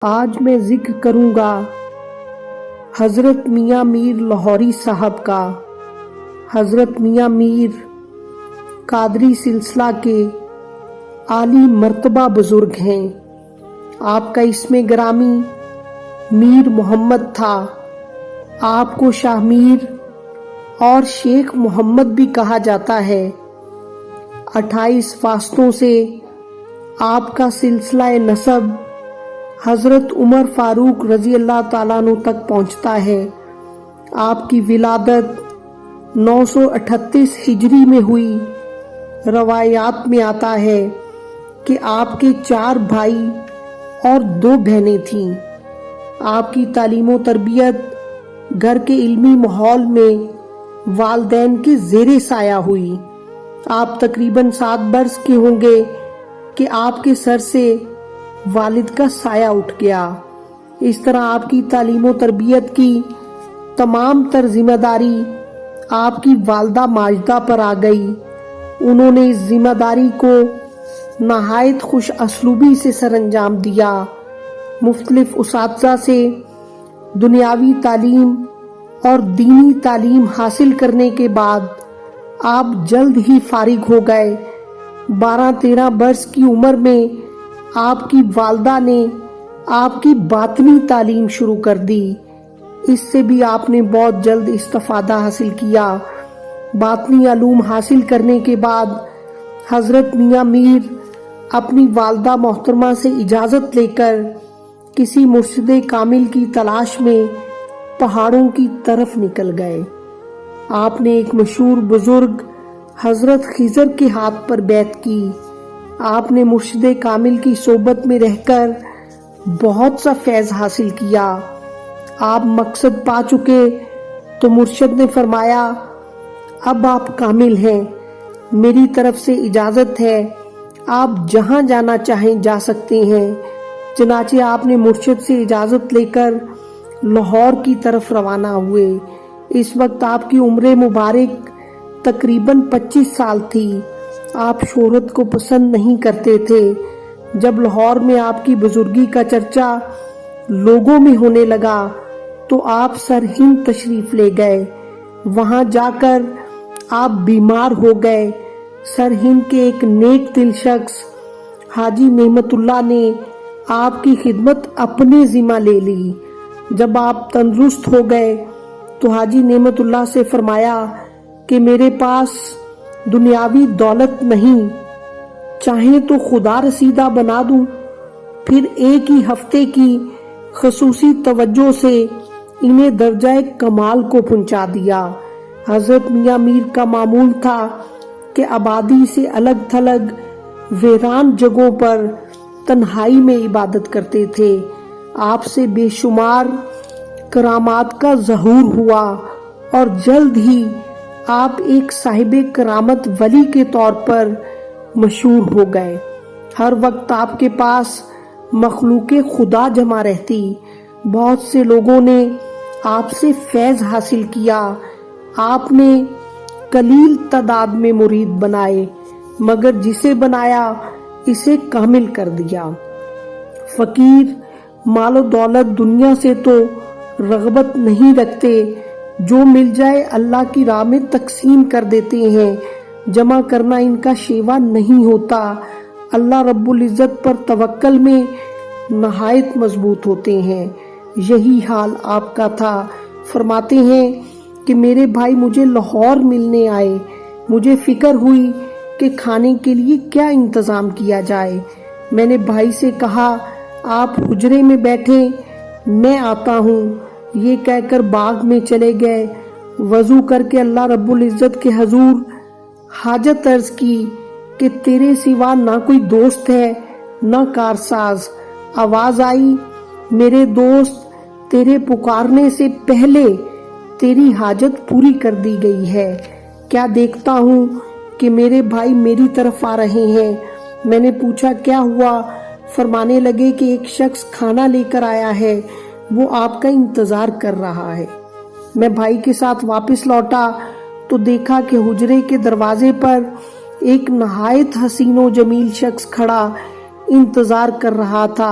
آج میں ذکر کروں گا حضرت میاں میر لاہوری صاحب کا۔ حضرت میاں میر قادری سلسلہ کے عالی مرتبہ بزرگ ہیں۔ آپ کا اسم گرامی میر محمد تھا۔ آپ کو شاہ میر اور شیخ محمد بھی کہا جاتا ہے۔ 28 واسطوں سے آپ کا سلسلہ نسب حضرت عمر فاروق رضی اللہ تعالیٰ عنہ تک پہنچتا ہے۔ آپ کی ولادت 938 ہجری میں ہوئی۔ روایات میں آتا ہے کہ آپ کے 4 بھائی اور 2 بہنیں تھیں۔ آپ کی تعلیم و تربیت گھر کے علمی ماحول میں والدین کے زیر سایہ ہوئی۔ آپ تقریباً 7 برس کے ہوں گے کہ آپ کے سر سے والد کا سایہ اٹھ گیا۔ اس طرح آپ کی تعلیم و تربیت کی تمام تر ذمہ داری آپ کی والدہ ماجدہ پر آ گئی۔ انہوں نے اس ذمہ داری کو نہایت خوش اسلوبی سے سر انجام دیا۔ مختلف اساتذہ سے دنیاوی تعلیم اور دینی تعلیم حاصل کرنے کے بعد آپ جلد ہی فارغ ہو گئے۔ 12-13 برس کی عمر میں آپ کی والدہ نے آپ کی باطنی تعلیم شروع کر دی۔ اس سے بھی آپ نے بہت جلد استفادہ حاصل کیا۔ باطنی علوم حاصل کرنے کے بعد حضرت میاں میر اپنی والدہ محترمہ سے اجازت لے کر کسی مرشد کامل کی تلاش میں پہاڑوں کی طرف نکل گئے۔ آپ نے ایک مشہور بزرگ حضرت خضر کے ہاتھ پر بیعت کی۔ آپ نے مرشد کامل کی صحبت میں رہ کر بہت سا فیض حاصل کیا۔ آپ مقصد پا چکے تو مرشد نے فرمایا، اب آپ کامل ہیں، میری طرف سے اجازت ہے، آپ جہاں جانا چاہیں جا سکتے ہیں۔ چنانچہ آپ نے مرشد سے اجازت لے کر لاہور کی طرف روانہ ہوئے۔ اس وقت آپ کی عمر مبارک تقریباً 25 سال تھی۔ آپ شہرت کو پسند نہیں کرتے تھے۔ جب لاہور میں آپ کی بزرگی کا چرچا لوگوں میں ہونے لگا تو آپ سرہند تشریف لے گئے۔ وہاں جا کر آپ بیمار ہو گئے۔ سرہند کے ایک نیک دل شخص حاجی نعمت اللہ نے آپ کی خدمت اپنے ذمہ لے لی۔ جب آپ تندرست ہو گئے تو حاجی نعمت اللہ سے فرمایا کہ میرے پاس دنیاوی دولت نہیں، چاہیں تو خدا رسیدہ بنا دوں۔ پھر ایک ہی ہفتے کی خصوصی توجہ سے انہیں درجہ کمال کو پہنچا دیا۔ حضرت میاں میر کا معمول تھا کہ آبادی سے الگ تھلگ ویران جگہوں پر تنہائی میں عبادت کرتے تھے۔ آپ سے بے شمار کرامات کا ظہور ہوا اور جلد ہی آپ ایک صاحب کرامت ولی کے طور پر مشہور ہو گئے۔ ہر وقت آپ کے پاس مخلوق خدا جمع رہتی۔ بہت سے لوگوں نے آپ سے فیض حاصل کیا۔ آپ نے قلیل تعداد میں مرید بنائے، مگر جسے بنایا اسے کامل کر دیا۔ فقیر مال و دولت دنیا سے تو رغبت نہیں رکھتے، جو مل جائے اللہ کی راہ میں تقسیم کر دیتے ہیں۔ جمع کرنا ان کا شیوا نہیں ہوتا۔ اللہ رب العزت پر توکل میں نہایت مضبوط ہوتے ہیں۔ یہی حال آپ کا تھا۔ فرماتے ہیں کہ میرے بھائی مجھے لاہور ملنے آئے۔ مجھے فکر ہوئی کہ کھانے کے لیے کیا انتظام کیا جائے۔ میں نے بھائی سے کہا، آپ حجرے میں بیٹھیں، میں آتا ہوں۔ یہ کہہ کر باغ میں چلے گئے۔ وضو کر کے اللہ رب العزت کے حضور حاجت عرض کی کہ تیرے سوا نہ کوئی دوست ہے نہ کارساز۔ آواز آئی، میرے دوست، تیرے پکارنے سے پہلے تیری حاجت پوری کر دی گئی ہے۔ کیا دیکھتا ہوں کہ میرے بھائی میری طرف آ رہے ہیں۔ میں نے پوچھا کیا ہوا؟ فرمانے لگے کہ ایک شخص کھانا لے کر آیا ہے، وہ آپ کا انتظار کر رہا ہے۔ میں بھائی کے ساتھ واپس لوٹا تو دیکھا کہ حجرے کے دروازے پر ایک نہایت حسین و جمیل شخص کھڑا انتظار کر رہا تھا۔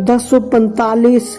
1045